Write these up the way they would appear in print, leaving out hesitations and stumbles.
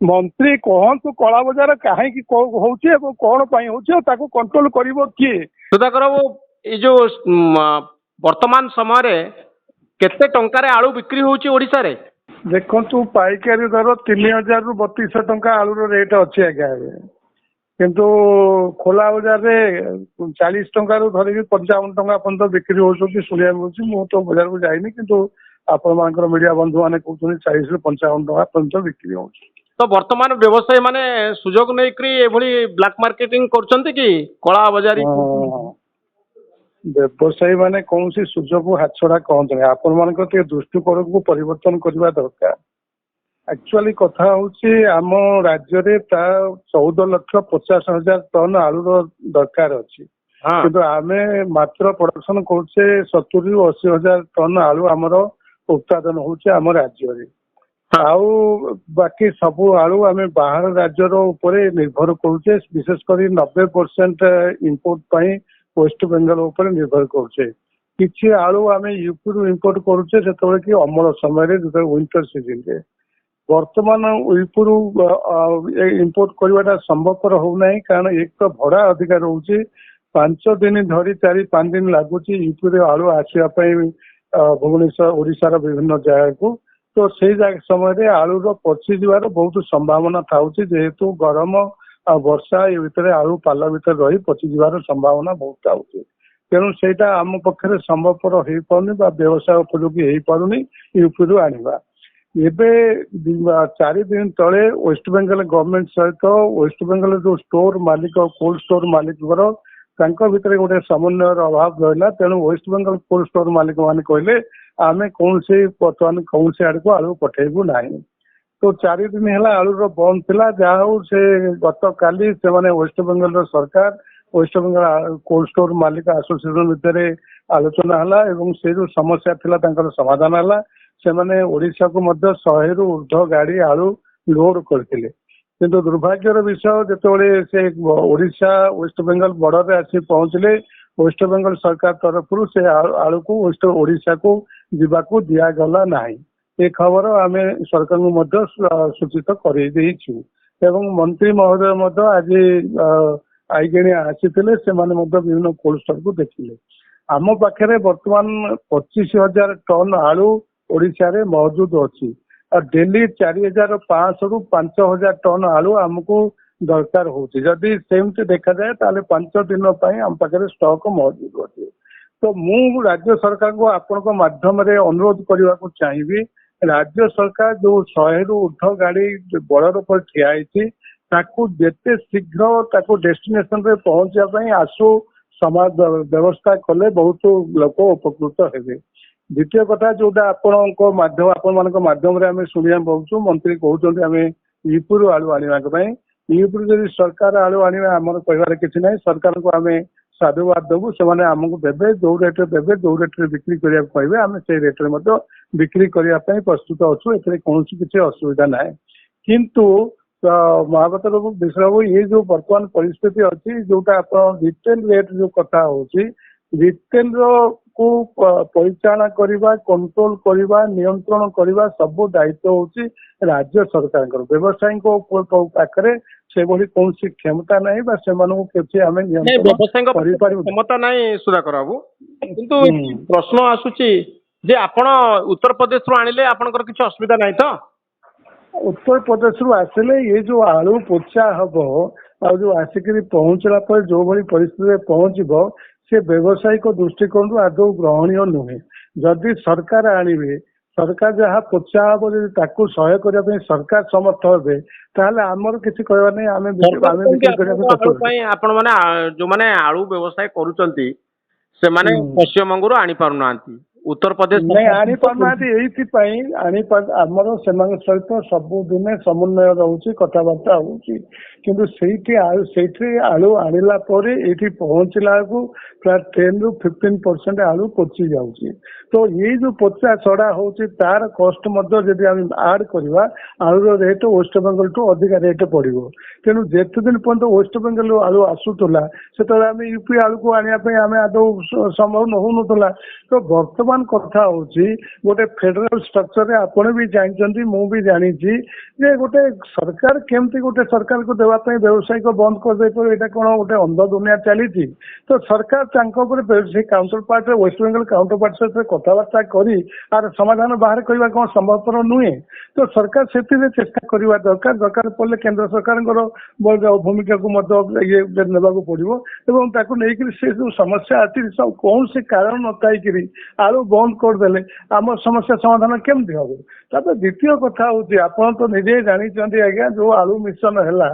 ମନ୍ତ୍ରୀ କହନ୍ତୁ କଳା ବଜାର କାହିଁକି ହଉଛି ଏବଂ କଣ ପାଇଁ ହଉଛି ଆଉ ତାକୁ କଣ୍ଟ୍ରୋଲ କରିବ କିଏ? ସୁଧାକର ବାବୁ, ଏଇ ଯୋଉ ବର୍ତ୍ତମାନ ସମୟରେ କେତେ ଟଙ୍କାରେ ଆଳୁ ବିକ୍ରି ହଉଛି ଓଡିଶାରେ? ଦେଖନ୍ତୁ ପାଇକାରୀ ଦର 3000 ରୁ 3200 ଟଙ୍କା ଆଳୁର ରେଟ୍ ଅଛି ଆଜ୍ଞା ଏବେ। କିନ୍ତୁ ଖୋଲା ବଜାରରେ 40 ଟଙ୍କାରୁ ଧରିକି 55 ଟଙ୍କା ପର୍ଯ୍ୟନ୍ତ ବିକ୍ରି ହଉଛନ୍ତି ଶୁଣିବାକୁ ମିଳୁଛି। ମୁଁ ତ ବଜାରକୁ ଯାଇନି, କିନ୍ତୁ ଆପଣମାନଙ୍କର ମିଡିଆ ବନ୍ଧୁ ମାନେ କହୁଛନ୍ତି 40 ରୁ 55 ଟଙ୍କା ପର୍ଯ୍ୟନ୍ତ ବିକ୍ରି ହଉଛି। ତ ବର୍ତ୍ତମାନ ବ୍ୟବସାୟୀ ମାନେ ସୁଯୋଗ ନେଇକରି ଏଭଳି ବ୍ଲାକ୍ ମାର୍କେଟିଂ କରୁଛନ୍ତି କି କଳା ବଜାରୀ? ବ୍ୟବସାୟୀ ମାନେ କୌଣସି ସୁଯୋଗ ହାତଛଡା କରନ୍ତୁନି। ଆପଣମାନଙ୍କର ଟିକେ ଦୃଷ୍ଟିକୋଣକୁ ପରିବର୍ତ୍ତନ କରିବା ଦରକାର। ଆକ୍ଚୁଆଲି କଥା ହଉଛି ଆମ ରାଜ୍ୟରେ ପ୍ରାୟ 14,50,000 ଟନ୍ ଆଳୁର ଦରକାର ଅଛି, କିନ୍ତୁ ଆମେ ମାତ୍ର ପ୍ରଡକ୍ସନ କରୁଛେ 70 ରୁ 80,000 ଟନ୍ ଆଳୁ ଆମର ଉତ୍ପାଦନ ହଉଛି ଆମ ରାଜ୍ୟରେ। ଆଉ ବାକି ସବୁ ଆଳୁ ଆମେ ବାହାର ରାଜ୍ୟର ଉପରେ ନିର୍ଭର କରୁଛେ, ବିଶେଷ କରି 90% ଇମ୍ପୋର୍ଟ ପାଇଁ ୱେଷ୍ଟବେଙ୍ଗଲ ଉପରେ ନିର୍ଭର କରୁଛେ। କିଛି ଆଳୁ ଆମେ ୟୁପିରୁ ଇମ୍ପୋର୍ଟ କରୁଛେ ସେତେବେଳେ କି ଅମଳ ସମୟରେ, ଯେତେବେଳେ ୱିଣ୍ଟର ସିଜନରେ। ବର୍ତ୍ତମାନ ୟୁପିରୁ ଇମ୍ପୋର୍ଟ କରିବାଟା ସମ୍ଭବପର ହଉନାହିଁ, କାରଣ ଏକ ତ ଭଡା ଅଧିକା ରହୁଛି। 5 ଦିନ ଧରି 4-5 ଦିନ ଲାଗୁଛି ୟୁପିରେ ଆଳୁ ଆସିବା ପାଇଁ ଭୁବନେଶ୍ୱର ଓଡିଶାର ବିଭିନ୍ନ ଜାଗାକୁ। ତ ସେଇ ସମୟରେ ଆଳୁର ପଚିଯିବାର ବହୁତ ସମ୍ଭାବନା ଥାଉଛି, ଯେହେତୁ ଗରମ ଆଉ ବର୍ଷା ଏ ଭିତରେ ଆଳୁ ପାଲ ଭିତରେ ରହି ପଚିଯିବାର ସମ୍ଭାବନା ବହୁତ ଥାଉଛି। ତେଣୁ ସେଇଟା ଆମ ପକ୍ଷରେ ସମ୍ଭବପର ହେଇପାରୁନି ବା ବ୍ୟବସାୟ ଉପଯୋଗୀ ହେଇପାରୁନି ୟୁପିରୁ ଆଣିବା। ଏବେ 4 ଦିନ ତଳେ ୱେଷ୍ଟବେଙ୍ଗଲ ଗଭର୍ଣ୍ଣମେଣ୍ଟ ସହିତ ୱେଷ୍ଟବେଙ୍ଗଲ ଯୋଉ ଷ୍ଟୋର ମାଲିକ, କୋଲ୍ଡ ଷ୍ଟୋର ମାଲିକଙ୍କର ତାଙ୍କ ଭିତରେ ଗୋଟେ ସମନ୍ୱୟର ଅଭାବ ରହିଲା। ତେଣୁ ୱେଷ୍ଟବେଙ୍ଗଲ କୋଲ୍ଡ ଷ୍ଟୋର ମାଲିକ ମାନେ କହିଲେ ଆମେ ବର୍ତ୍ତମାନ କୌଣସି ଆଡକୁ ଆଳୁ ପଠେଇବୁ ନାହିଁ। ତ 4 ଦିନ ହେଲା ଆଳୁର ବନ୍ଦ ଥିଲା। ଯାହା ହଉ ସେ ଗତକାଲି ସେମାନେ ୱେଷ୍ଟବେଙ୍ଗଲର ସରକାର ୱେଷ୍ଟବେଙ୍ଗଲ କୋଲ୍ଡ ଷ୍ଟୋର ମାଲିକ ଆସୋସିଏସନ ଭିତରେ ଆଲୋଚନା ହେଲା ଏବଂ ସେ ଯୋଉ ସମସ୍ୟା ଥିଲା ତାଙ୍କର ସମାଧାନ ହେଲା। ସେମାନେ ଓଡିଶାକୁ ମଧ୍ୟ 100 ରୁ ଉର୍ଦ୍ଧ୍ୱ ଗାଡି ଆଳୁ ଲୋଡ କରିଥିଲେ। କିନ୍ତୁ ଦୁର୍ଭାଗ୍ୟର ବିଷୟ, ଯେତେବେଳେ ସେ ଓଡିଶା ୱେଷ୍ଟବେଙ୍ଗଲ ବର୍ଡରରେ ଆସି ପହଞ୍ଚିଲେ, ୱେଷ୍ଟବେଙ୍ଗଲ ସରକାର ତରଫରୁ ସେ ଆଳୁକୁ ଓଡିଶାକୁ ଯିବାକୁ ଦିଆଗଲା ନାହିଁ। ଏ ଖବର ଆମେ ସରକାରଙ୍କୁ ମଧ୍ୟ ସୂଚିତ କରେଇ ଦେଇଛୁ ଏବଂ ମନ୍ତ୍ରୀ ମହୋଦୟ ମଧ୍ୟ ଆଜି ଆଇଗିଣି ଆସିଥିଲେ। ସେମାନେ ମଧ୍ୟ ବିଭିନ୍ନ କୋଲ୍ଡ ଷ୍ଟୋରକୁ ଦେଖିଲେ। ଆମ ପାଖରେ ବର୍ତ୍ତମାନ 25,000 ଟନ୍ ଆଳୁ ଓଡିଶାରେ ମହଜୁଦ ଅଛି। ଆଉ ଡେଲି 4,500 ରୁ 5,000 ଟନ୍ ଆଳୁ ଆମକୁ ଦରକାର ହଉଛି। ଯଦି ସେମିତି ଦେଖାଯାଏ ତାହେଲେ 5 ଦିନ ପାଇଁ ଆମ ପାଖରେ ଷ୍ଟକ୍ ମହଜୁଦ ଅଛି। ତ ମୁଁ ରାଜ୍ୟ ସରକାରଙ୍କୁ ଆପଣଙ୍କ ମାଧ୍ୟମରେ ଅନୁରୋଧ କରିବାକୁ ଚାହିଁବି, ରାଜ୍ୟ ସରକାର ଯୋଉ 100 ରୁ ଉର୍ଦ୍ଧ୍ୱ ଗାଡି ବର୍ଡର ଉପରେ ଠିଆ ହେଇଛି, ତାକୁ ଯେତେ ଶୀଘ୍ର ତାକୁ ଡେଷ୍ଟିନେସନରେ ପହଞ୍ଚିବା ପାଇଁ ଆଶୁ ସମାଜ ବ୍ୟବସ୍ଥା କଲେ ବହୁତ ଲୋକ ଉପକୃତ ହେବେ। ଦ୍ୱିତୀୟ କଥା, ଯୋଉଟା ଆପଣମାନଙ୍କ ମାଧ୍ୟମରେ ଆମେ ଶୁଣିବାକୁ ପାଉଛୁ, ମନ୍ତ୍ରୀ କହୁଛନ୍ତି ଆମେ ୟୁପିରୁ ଆଳୁ ଆଣିବା ପାଇଁ। ୟୁପିରୁ ଯଦି ସରକାର ଆଳୁ ଆଣିବେ ଆମର କହିବାର କିଛି ନାହିଁ। ସରକାରଙ୍କୁ ଆମେ ସାଧୁବାଦ ଦେବୁ, ସେମାନେ ଆମକୁ ଦେବେ, ଯୋଉ ରେଟ୍ରେ ଦେବେ, ଯୋଉ ରେଟ୍ରେ ବିକ୍ରି କରିବାକୁ କହିବେ ଆମେ ସେଇ ରେଟ୍ରେ ମଧ୍ୟ ବିକ୍ରି କରିବା ପାଇଁ ପ୍ରସ୍ତୁତ ଅଛୁ। ଏଥିରେ କୌଣସି କିଛି ଅସୁବିଧା ନାହିଁ। କିନ୍ତୁ ମହାପାତ୍ର ବାବୁ, ବିଶ୍ୱାସ ବାବୁ, ଇଏ ଯୋଉ ବର୍ତ୍ତମାନ ପରିସ୍ଥିତି ଅଛି, ଯୋଉଟା ଆପଣ ରିଟେଲ ରେଟ୍ ଯୋଉ କଥା ହଉଛି, ରିଟେଲର କୁ ପରିଚାଳନା କରିବା, କଣ୍ଟ୍ରୋଲ କରିବା, ନିୟନ୍ତ୍ରଣ କରିବା ସବୁ ଦାୟିତ୍ୱ ହଉଛି ରାଜ୍ୟ ସରକାରଙ୍କର। ବ୍ୟବସାୟୀଙ୍କ ପାଖରେ ସେଭଳି କୌଣସି କ୍ଷମତା ନାହିଁ ବା ସେମାନଙ୍କୁ କିଛି ଆମେ ବ୍ୟବସାୟୀଙ୍କ କ୍ଷମତା ନାହିଁ ସୁଧାକର ବାବୁ। କିନ୍ତୁ ପ୍ରଶ୍ନ ଆସୁଛି ଯେ ଆପଣ ଉତ୍ତରପ୍ରଦେଶରୁ ଆଣିଲେ ଆପଣଙ୍କର କିଛି ଅସୁବିଧା ନାହିଁ ତ? ଉତ୍ତରପ୍ରଦେଶରୁ ଆସିଲେ ଏ ଯୋଉ ଆଳୁ ପୋଚା ହବ ଆଉ ଯୋଉ ଆସିକିରି ପହଞ୍ଚିଲା ପରେ ଯୋଉ ଭଳି ପରିସ୍ଥିତିରେ ପହଞ୍ଚିବ, ସେ ବ୍ୟବସାୟିକ ଦୃଷ୍ଟିକୋଣରୁ ଆଦୌ ଗ୍ରହଣୀୟ ନୁହେଁ। ଯଦି ସରକାର ଆଣିବେ, ସରକାର ଯାହା ପୋଚା ହବ ଯଦି ତାକୁ ସହାୟ କରିବା ପାଇଁ ସରକାର ସମର୍ଥ ହେବେ, ତାହେଲେ ଆମର କିଛି କହିବାର ନାହିଁ। ଆମେ ବିକ୍ରି କରିବା ପାଇଁ ଆପଣ ମାନେ ଯୋଉମାନେ ଆଳୁ ବ୍ୟବସାୟ କରୁଛନ୍ତି ସେମାନେ ପଶ୍ଚିମବଙ୍ଗରୁ ଆଣିପାରୁନାହାନ୍ତି, ଉତ୍ତରପ୍ରଦେଶ ଆଣିପାରୁନାହାନ୍ତି। ଏଇଥିପାଇଁ ଆମର ସେମାନଙ୍କ ସହିତ ସବୁଦିନେ ସମନ୍ୱୟ ରହୁଛି, କଥାବାର୍ତ୍ତା ହଉଛି। କିନ୍ତୁ ସେଇଠି ଆଳୁ ଆଣିଲା ପରେ ଏଇଠି ପହଞ୍ଚିଲା ବେଳକୁ ପ୍ରାୟ 10 ରୁ 15% ଆଳୁ ପଚି ଯାଉଛି। ତ ଏଇ ଯୋଉ ପଚା ସଢା ହଉଛି ତାର କଷ୍ଟ ମଧ୍ୟ ଯଦି ଆମେ ଆଡ୍ କରିବା, ଆଳୁର ରେଟ୍ ୱେଷ୍ଟବେଙ୍ଗଲଠୁ ଅଧିକା ରେଟ୍ ପଡିବ। ତେଣୁ ଯେତେ ଦିନ ପର୍ଯ୍ୟନ୍ତ ୱେଷ୍ଟବେଙ୍ଗଲରୁ ଆଳୁ ଆସୁଥିଲା, ସେତେବେଳେ ଆମେ ୟୁପି ଆଳୁକୁ ଆଣିବା ପାଇଁ ଆମେ ଆଦୌ ସମ୍ଭବ ହଉନଥିଲା। ତ ବର୍ତ୍ତମାନ ବର୍ତ୍ତମାନ କଥା ହଉଛି ଗୋଟେ ଫେଡeraଲ ଷ୍ଟ୍ରକ୍ଚରରେ ଆପଣ ବି ଜାଣିଛନ୍ତି ମୁଁ ବି ଜାଣିଛି ଯେ ଗୋଟେ ସରକାର କେମିତି ଗୋଟେ ସରକାରକୁ ଦେବା ପାଇଁ ବ୍ୟବସାୟିକ ବନ୍ଦ କରିଦେଇପାରିବ ଏଇଟା କଣ ଗୋଟେ ଅନ୍ଧ ଦୁନିଆ ଚାଲିଛି ତ ସରକାର ତାଙ୍କ ଉପରେ ସେ କାଉଣ୍ଟର ପାର୍ଟରେ ୱେଷ୍ଟବେଙ୍ଗଲ କାଉଣ୍ଟର ପାର୍ଟ ସହିତ କଥାବାର୍ତ୍ତା କରି ଆର ସମାଧାନ ବାହାର କରିବା କଣ ସମ୍ଭବପର ନୁହେଁ ତ ସରକାର ସେଥିରେ ଚେଷ୍ଟା କରିବା ଦରକାର ପଡ଼ିଲେ କେନ୍ଦ୍ର ସରକାରଙ୍କର ଭୂମିକାକୁ ମଧ୍ୟ ଇଏ ନେବାକୁ ପଡିବ ଏବଂ ତାକୁ ନେଇକରି ସେ ଯୋଉ ସମସ୍ୟା ଅଛି କୌଣସି କାରଣ ନଥାଇକିରି ଆଳୁ ବନ୍ଦ କରିଦେଲେ ଆମ ସମସ୍ୟା ସମାଧାନ କେମିତି ହବ ତାପରେ ଦ୍ୱିତୀୟ କଥା ହଉଛି ଆପଣ ତ ନିଜେ ଜାଣିଛନ୍ତି ଆଜ୍ଞା ଯୋଉ ଆଳୁ ମିଶନ ହେଲା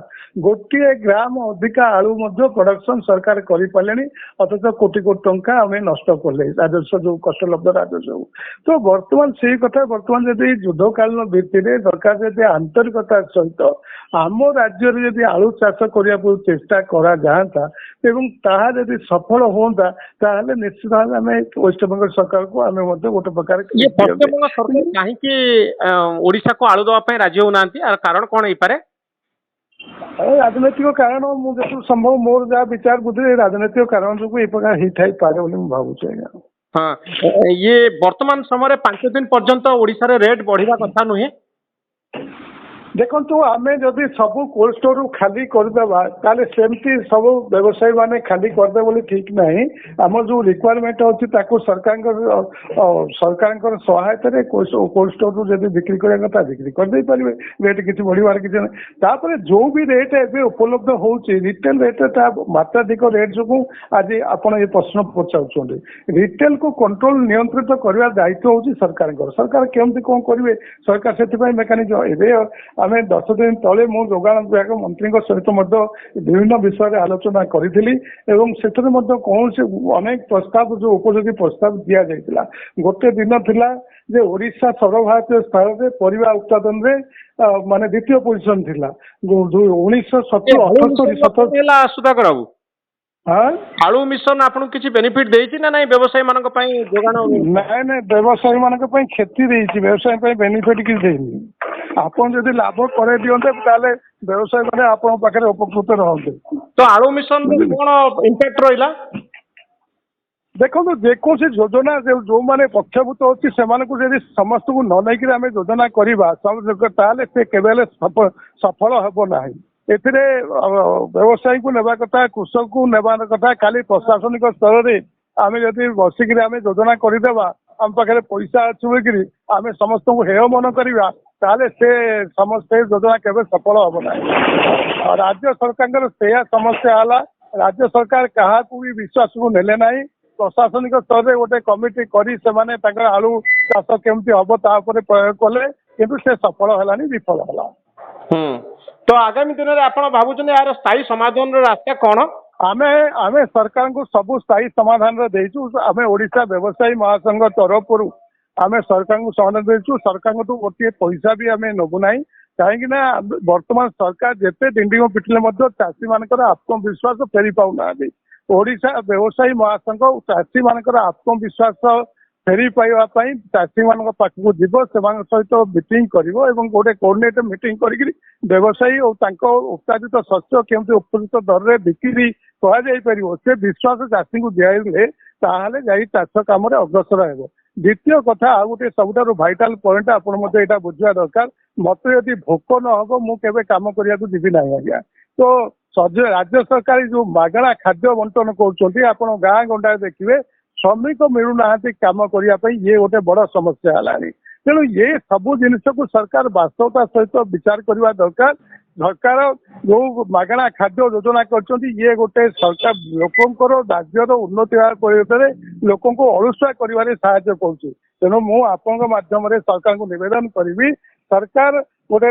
ଗୋଟିଏ ଗ୍ରାମ ଅଧିକା ଆଳୁ ମଧ୍ୟ ପ୍ରଡକ୍ସନ ସରକାର କରିପାରିଲେଣି ଅଥଚ କୋଟି କୋଟି ଟଙ୍କା ଆମେ ନଷ୍ଟ କଲେ ରାଜସ୍ୱ ଯୋଉ କଷ୍ଟଲବ୍ଧ ରାଜସ୍ୱ ତ ବର୍ତ୍ତମାନ ସେଇ କଥା ବର୍ତ୍ତମାନ ଯଦି ଯୁଦ୍ଧକାଳୀନ ଭିତ୍ତିରେ ସରକାର ଯଦି ଆନ୍ତରିକତା ସହିତ ଆମ ରାଜ୍ୟରେ ଯଦି ଆଳୁ ଚାଷ କରିବାକୁ ଚେଷ୍ଟା କରାଯାଆନ୍ତା ଏବଂ ତାହା ଯଦି ସଫଳ ହୁଅନ୍ତା ତାହେଲେ ନିଶ୍ଚିତ ଭାବେ ଆମେ ୱେଷ୍ଟବେଙ୍ଗଲ ସରକାରକୁ ଆମେ ମଧ୍ୟ ଗୋଟେ ପ୍ରକାର ପଶ୍ଚିମବଙ୍ଗ ସରକାର କାହିଁକି ଓଡିଶାକୁ ଆଳୁ ଦେବା ପାଇଁ ରାଜି ହଉନାହାନ୍ତି ଆର କାରଣ କଣ ହେଇପାରେ ରାଜନୈତିକ କାରଣ ମୁଁ ଯେତିକି ସମ୍ଭବ ମୋର ଯାହା ବିଚାର ବୁଦ୍ଧି ରାଜନୈତିକ କାରଣ ଯୋଗୁଁ ଏ ପ୍ରକାର ହେଇଥାଇପାରେ ବୋଲି ମୁଁ ଭାବୁଛି ଆଜ୍ଞା ହଁ ଇଏ ବର୍ତ୍ତମାନ ସମୟରେ 5 ଦିନ ପର୍ଯ୍ୟନ୍ତ ଓଡିଶାରେ ରେଟ୍ ବଢିବା କଥା ନୁହେଁ ଦେଖନ୍ତୁ ଆମେ ଯଦି ସବୁ କୋଲ୍ଡ ଷ୍ଟୋରରୁ ଖାଲି କରିଦେବା ତାହେଲେ ସେମିତି ସବୁ ବ୍ୟବସାୟୀ ମାନେ ଖାଲି କରିଦେବେ ବୋଲି ଠିକ ନାହିଁ ଆମର ଯୋଉ ରିକ୍ୱାରମେଣ୍ଟ ଅଛି ତାକୁ ସରକାରଙ୍କର ସହାୟତାରେ କୋଲ୍ଡ ଷ୍ଟୋରରୁ ଯଦି ବିକ୍ରି କରିବା କଥା ବିକ୍ରି କରିଦେଇ ପାରିବେ ରେଟ୍ କିଛି ବଢିବାର କିଛି ନାହିଁ ତାପରେ ଯୋଉ ବି ରେଟ୍ ଏବେ ଉପଲବ୍ଧ ହଉଛି ରିଟେଲ ରେଟ୍ରେ ତା ମାତ୍ରାଧିକ ରେଟ୍ ଯୋଗୁଁ ଆଜି ଆପଣ ଏ ପ୍ରଶ୍ନ ପଚାରୁଛନ୍ତି ରିଟେଲକୁ କଣ୍ଟ୍ରୋଲ ନିୟନ୍ତ୍ରିତ କରିବା ଦାୟିତ୍ୱ ହଉଛି ସରକାରଙ୍କର ସରକାର କେମିତି କଣ କରିବେ ସରକାର ସେଥିପାଇଁ ମେକାନିଜମ ଏବେ ଆମେ 10 ଦିନ ତଳେ ମୁଁ ଯୋଗାଣ ବିଭାଗ ମନ୍ତ୍ରୀଙ୍କ ସହିତ ମଧ୍ୟ ବିଭିନ୍ନ ବିଷୟରେ ଆଲୋଚନା କରିଥିଲି ଏବଂ ସେଥିରେ ମଧ୍ୟ କୌଣସି ଅନେକ ପ୍ରସ୍ତାବ ଯୋଉ ଉପଯୋଗୀ ପ୍ରସ୍ତାବ ଦିଆଯାଇଥିଲା ଗୋଟେ ଦିନ ଥିଲା ଯେ ଓଡିଶା ସର୍ବଭାରତୀୟ ସ୍ତରରେ ପରିବା ଉତ୍ପାଦନରେ ମାନେ ଦ୍ୱିତୀୟ ପୋଜିସନ ଥିଲା 1970 ସୁଧାକର ବାବୁ ଆଳୁ ମିଶନ ଆପଣଙ୍କୁ କିଛି ବେନିଫିଟ ଦେଇଛି ନା ନାଇଁ ବ୍ୟବସାୟୀ ମାନଙ୍କ ପାଇଁ ଯୋଗାଣ ନାଇଁ ବ୍ୟବସାୟୀ ମାନଙ୍କ ପାଇଁ କ୍ଷତି ଦେଇଛି ବ୍ୟବସାୟୀ ପାଇଁ ବେନିଫିଟ କିଛି ଦେଇନି ଆପଣ ଯଦି ଲାଭ କରେଇ ଦିଅନ୍ତେ ତାହେଲେ ବ୍ୟବସାୟୀ ମାନେ ଆପଣଙ୍କ ପାଖରେ ଉପକୃତ ରହନ୍ତେ ତ ଆଳୁ ମିଶନ କଣ ଇମ୍ପାକ୍ଟ ରହିଲା ଦେଖନ୍ତୁ ଯେକୌଣସି ଯୋଜନା ଯୋଉମାନେ ପକ୍ଷଭୂତ ଅଛି ସେମାନଙ୍କୁ ଯଦି ସମସ୍ତଙ୍କୁ ନ ନେଇକିରି ଆମେ ଯୋଜନା କରିବା ତାହେଲେ ସେ କେବେ ହେଲେ ସଫଳ ହେବ ନାହିଁ ଏଥିରେ ବ୍ୟବସାୟୀକୁ ନେବା କଥା କୃଷକକୁ ନେବା କଥା ଖାଲି ପ୍ରଶାସନିକ ସ୍ତରରେ ଆମେ ଯଦି ବସିକିରି ଆମେ ଯୋଜନା କରିଦେବା ଆମ ପାଖରେ ପଇସା ଅଛି ବୋଲିକିରି ଆମେ ସମସ୍ତଙ୍କୁ ହେୟ ମନ କରିବା ତାହେଲେ ସେ ସମସ୍ତେ ଯୋଜନା କେବେ ସଫଳ ହେବ ନାହିଁ ରାଜ୍ୟ ସରକାରଙ୍କର ସେଇଆ ସମସ୍ୟା ହେଲା ରାଜ୍ୟ ସରକାର କାହାକୁ ବି ବିଶ୍ୱାସକୁ ନେଲେ ନାହିଁ ପ୍ରଶାସନିକ ସ୍ତରରେ ଗୋଟେ କମିଟି କରି ସେମାନେ ତାଙ୍କର ଆଳୁ ଚାଷ କେମିତି ହବ ତା ଉପରେ ପ୍ରୟୋଗ କଲେ କିନ୍ତୁ ସେ ସଫଳ ହେଲାନି ବିଫଳ ହେଲା ତ ଆଗାମୀ ଦିନରେ ଆପଣ ଭାବୁଛନ୍ତି ଏହାର ସ୍ଥାୟୀ ସମାଧାନର ରାସ୍ତା କଣ ଆମେ ସରକାରଙ୍କୁ ସବୁ ସ୍ଥାୟୀ ସମାଧାନରେ ଦେଇଛୁ ଆମେ ଓଡିଶା ବ୍ୟବସାୟୀ ମହାସଂଘ ତରଫରୁ ଆମେ ସରକାରଙ୍କୁ ସମାଧାନ ଦେଇଛୁ ସରକାରଙ୍କଠୁ ଗୋଟିଏ ପଇସା ବି ଆମେ ନେବୁ ନାହିଁ କାହିଁକି ନା ବର୍ତ୍ତମାନ ସରକାର ଯେତେ ଡିଣ୍ଡିଙ୍ଗ ପିଟିଲେ ମଧ୍ୟ ଚାଷୀ ମାନଙ୍କର ଆତ୍ମବିଶ୍ୱାସ ଫେରି ପାଉନାହାନ୍ତି ଓଡିଶା ବ୍ୟବସାୟୀ ମହାସଂଘ ଚାଷୀ ମାନଙ୍କର ଆତ୍ମବିଶ୍ୱାସ ଫେରି ପାଇବା ପାଇଁ ଚାଷୀ ମାନଙ୍କ ପାଖକୁ ଯିବ ସେମାନଙ୍କ ସହିତ ମିଟିଂ କରିବ ଏବଂ ଗୋଟେ କୋଅର୍ଡିନେଟର ମିଟିଂ କରିକି ବ୍ୟବସାୟୀ ଓ ତାଙ୍କ ଉତ୍ପାଦିତ ଶସ୍ୟ କେମିତି ଉପଯୁକ୍ତ ଦରରେ ବିକ୍ରି କରାଯାଇପାରିବ ସେ ବିଶ୍ୱାସ ଚାଷୀଙ୍କୁ ଦିଆଇଲେ ତାହେଲେ ଯାଇ ଚାଷ କାମରେ ଅଗ୍ରସର ହେବ ଦ୍ୱିତୀୟ କଥା ଆଉ ଗୋଟେ ସବୁଠାରୁ ଭାଇଟାଲ ପଏଣ୍ଟ ଆପଣ ମଧ୍ୟ ଏଇଟା ବୁଝିବା ଦରକାର ମତେ ଯଦି ଭୋକ ନ ହବ ମୁଁ କେବେ କାମ କରିବାକୁ ଯିବି ନାହିଁ ଆଜ୍ଞା ତ ରାଜ୍ୟ ସରକାର ଯୋଉ ମାଗଣା ଖାଦ୍ୟ ବଣ୍ଟନ କରୁଛନ୍ତି ଆପଣ ଗାଁ ଗଣ୍ଡାରେ ଦେଖିବେ ଶ୍ରମିକ ମିଳୁନାହାନ୍ତି କାମ କରିବା ପାଇଁ ଇଏ ଗୋଟେ ବଡ ସମସ୍ୟା ହେଲାଣି ତେଣୁ ଏ ସବୁ ଜିନିଷକୁ ସରକାର ବାସ୍ତବତା ସହିତ ବିଚାର କରିବା ଦରକାର ସରକାର ଯୋଉ ମାଗଣା ଖାଦ୍ୟ ଯୋଜନା କରିଛନ୍ତି ଇଏ ଗୋଟେ ସରକାର ଲୋକଙ୍କର ରାଜ୍ୟର ଉନ୍ନତି ପରିବେଶରେ ଲୋକଙ୍କୁ ଅଳସୁଆ କରିବାରେ ସାହାଯ୍ୟ କରୁଛି ତେଣୁ ମୁଁ ଆପଣଙ୍କ ମାଧ୍ୟମରେ ସରକାରଙ୍କୁ ନିବେଦନ କରିବି ସରକାର ଗୋଟେ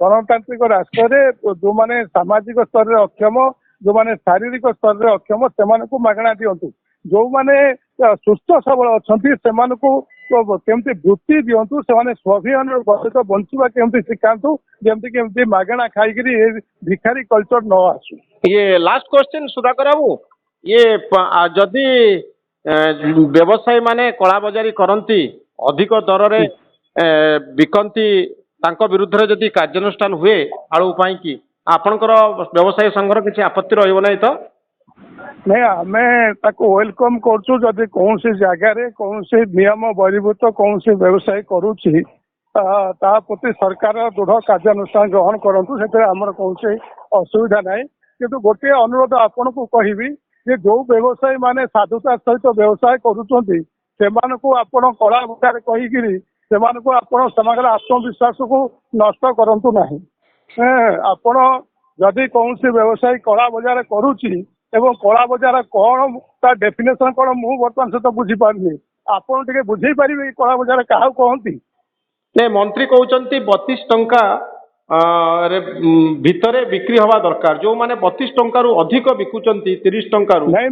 ଗଣତାନ୍ତ୍ରିକ ରାଷ୍ଟ୍ରରେ ଯୋଉମାନେ ସାମାଜିକ ସ୍ତରରେ ଅକ୍ଷମ ଯୋଉମାନେ ଶାରୀରିକ ସ୍ତରରେ ଅକ୍ଷମ ସେମାନଙ୍କୁ ମାଗଣା ଦିଅନ୍ତୁ ଯୋଉମାନେ ସୁସ୍ଥ ସବଳ ଅଛନ୍ତି ସେମାନଙ୍କୁ କେମିତି ବୃତ୍ତି ଦିଅନ୍ତୁ ସେମାନେ ସ୍ୱାଭିମାନର ସହିତ ବଞ୍ଚିବା କେମିତି ଶିଖାନ୍ତୁ ଯେମିତି କେମିତି ମାଗଣା ଖାଇକିରି ଏ ଭିଖାରୀ କଲଚର ନ ଆସୁ ଇଏ ଲାଷ୍ଟ କ୍ୱେଶ୍ଚନ ସୁଧାକର ବାବୁ ଇଏ ଯଦି ବ୍ୟବସାୟୀ ମାନେ କଳାବଜାରୀ କରନ୍ତି ଅଧିକ ଦରରେ ବିକନ୍ତି ତାଙ୍କ ବିରୁଦ୍ଧରେ ଯଦି କାର୍ଯ୍ୟାନୁଷ୍ଠାନ ହୁଏ ଆଳୁ ପାଇଁ କି ଆପଣଙ୍କର ବ୍ୟବସାୟୀ ସଂଘର କିଛି ଆପତ୍ତି ରହିବ ନାହିଁ ତ ନାଇଁ ଆମେ ତାକୁ ୱେଲକମ୍ କରୁଛୁ। ଯଦି କୌଣସି ଜାଗାରେ କୌଣସି ନିୟମ ବହିର୍ଭୂତ କୌଣସି ବ୍ୟବସାୟ କରୁଛି ତା ପ୍ରତି ସରକାର ଦୃଢ କାର୍ଯ୍ୟାନୁଷ୍ଠାନ ଗ୍ରହଣ କରନ୍ତୁ, ସେଥିରେ ଆମର କୌଣସି ଅସୁବିଧା ନାହିଁ। କିନ୍ତୁ ଗୋଟିଏ ଅନୁରୋଧ ଆପଣଙ୍କୁ କହିବି ଯେ ଯୋଉ ବ୍ୟବସାୟୀ ମାନେ ସାଧୁତା ସହିତ ବ୍ୟବସାୟ କରୁଛନ୍ତି ସେମାନଙ୍କୁ ଆପଣ କଳା ଭାଷାରେ କହିକିରି ସେମାନଙ୍କୁ ଆପଣ ସେମାନଙ୍କର ଆତ୍ମବିଶ୍ୱାସକୁ ନଷ୍ଟ କରନ୍ତୁ ନାହିଁ। ଆପଣ ଯଦି କୌଣସି ବ୍ୟବସାୟୀ କଳା ବଜାର କରୁଛି ଏବଂ କଳା ବଜାର କଣ ତା ଡେଫିନେସନ କଣ ମୁଁ ବର୍ତ୍ତମାନ ସହିତ ବୁଝିପାରୁନି, ଆପଣ ଟିକେ ବୁଝେଇ ପାରିବେ କଳା ବଜାର କାହାକୁ କହନ୍ତି? ନାଇଁ ମନ୍ତ୍ରୀ କହୁଛନ୍ତି 32 ଟଙ୍କା ଭିତରେ ବିକ୍ରି ହବା ଦରକାର। ଯୋଉମାନେ 32 ଟଙ୍କାରୁ ଅଧିକ ବିକୁଛନ୍ତି 30 ଟଙ୍କାରୁ। ନାଇଁ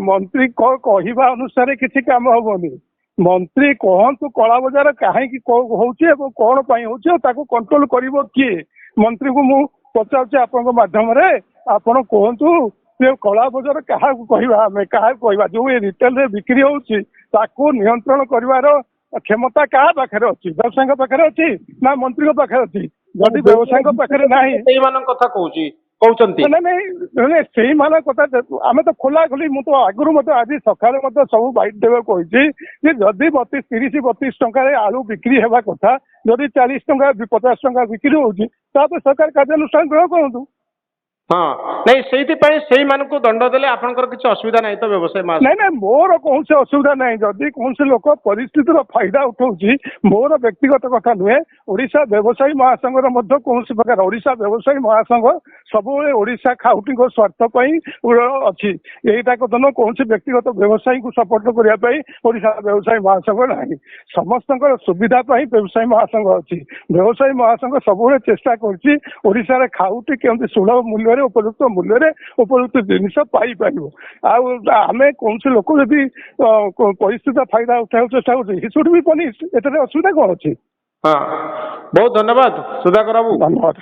ମନ୍ତ୍ରୀ କହିବା ଅନୁସାରେ କିଛି କାମ ହବନି। ମନ୍ତ୍ରୀ କହନ୍ତୁ କଳା ବଜାର କାହିଁକି ହଉଛି ଏବଂ କଣ ପାଇଁ ହଉଛି ଆଉ ତାକୁ କଣ୍ଟ୍ରୋଲ କରିବ କିଏ? ମନ୍ତ୍ରୀଙ୍କୁ ମୁଁ ପଚାରୁଛି ଆପଣଙ୍କ ମାଧ୍ୟମରେ, ଆପଣ କୁହନ୍ତୁ ଯେ କଳା ବଜାର କାହାକୁ କହିବା, ଆମେ କାହାକୁ କହିବା? ଯୋଉ ରିଟେଲରେ ବିକ୍ରି ହଉଛି ତାକୁ ନିୟନ୍ତ୍ରଣ କରିବାର କ୍ଷମତା କାହା ପାଖରେ ଅଛି? ବ୍ୟବସାୟୀଙ୍କ ପାଖରେ ଅଛି ନା ମନ୍ତ୍ରୀଙ୍କ ପାଖରେ ଅଛି? ଯଦି ବ୍ୟବସାୟୀଙ୍କ ପାଖରେ ନାହିଁ, ସେଇମାନଙ୍କ କଥା କହୁଛନ୍ତି। ନାଇଁ ସେଇମାନଙ୍କ କଥା ଆମେ ତ ଖୋଲା ଖୋଲି, ମୁଁ ତ ଆଗରୁ ମଧ୍ୟ ଆଜି ସକାଳେ ମଧ୍ୟ ସବୁ ବାଇଟ୍ ଦେବାକୁ କହିଛି ଯେ ଯଦି 30-32 ଟଙ୍କାରେ ଆଳୁ ବିକ୍ରି ହେବା କଥା, ଯଦି 40 ଟଙ୍କା 50 ଟଙ୍କା ବିକ୍ରି ହଉଛି ତାପରେ ସରକାର କାର୍ଯ୍ୟାନୁଷ୍ଠାନ ଗ୍ରହଣ କରନ୍ତୁ। ହଁ ନାଇଁ ସେଇଥିପାଇଁ ସେଇମାନଙ୍କୁ ଦଣ୍ଡ ଦେଲେ ଆପଣଙ୍କର କିଛି ଅସୁବିଧା ନାହିଁ ତ ବ୍ୟବସାୟୀ ନାଇଁ ମୋର କୌଣସି ଅସୁବିଧା ନାହିଁ। ଯଦି କୌଣସି ଲୋକ ପରିସ୍ଥିତିର ଫାଇଦା ଉଠଉଛି, ମୋର ବ୍ୟକ୍ତିଗତ କଥା ନୁହେଁ, ଓଡିଶା ବ୍ୟବସାୟୀ ମହାସଂଘର ମଧ୍ୟ କୌଣସି ପ୍ରକାର, ଓଡିଶା ବ୍ୟବସାୟୀ ମହାସଂଘ ସବୁବେଳେ ଓଡିଶା ଖାଉଟିଙ୍କ ସ୍ୱାର୍ଥ ପାଇଁ ଅଛି। ଏଇଟା କଥା ନୁହଁ କୌଣସି ବ୍ୟକ୍ତିଗତ ବ୍ୟବସାୟୀଙ୍କୁ ସପୋର୍ଟ କରିବା ପାଇଁ ଓଡିଶା ବ୍ୟବସାୟୀ ମହାସଂଘ ନାହିଁ। ସମସ୍ତଙ୍କର ସୁବିଧା ପାଇଁ ବ୍ୟବସାୟୀ ମହାସଂଘ ଅଛି। ବ୍ୟବସାୟୀ ମହାସଂଘ ସବୁବେଳେ ଚେଷ୍ଟା କରୁଛି ଓଡିଶାରେ ଖାଉଟି କେମିତି ସୁଲଭ ମୂଲ୍ୟରେ ଉପଯୁକ୍ତ ମୂଲ୍ୟରେ ଉପଯୁକ୍ତ ଜିନିଷ ପାଇପାରିବ। ଆଉ ଆମେ କୌଣସି ଲୋକ ଯଦି ପରିସ୍ଥିତିର ଫାଇଦା ଉଠାଇବାକୁ ଚେଷ୍ଟା କରୁଛି, ହି ସୁଡ୍ ବି ପନିଶ। ଏଠାରେ ଅସୁବିଧା କଣ ଅଛି? ହଁ ବହୁତ ଧନ୍ୟବାଦ ସୁଧାକର ବାବୁ। ଧନ୍ୟବାଦ।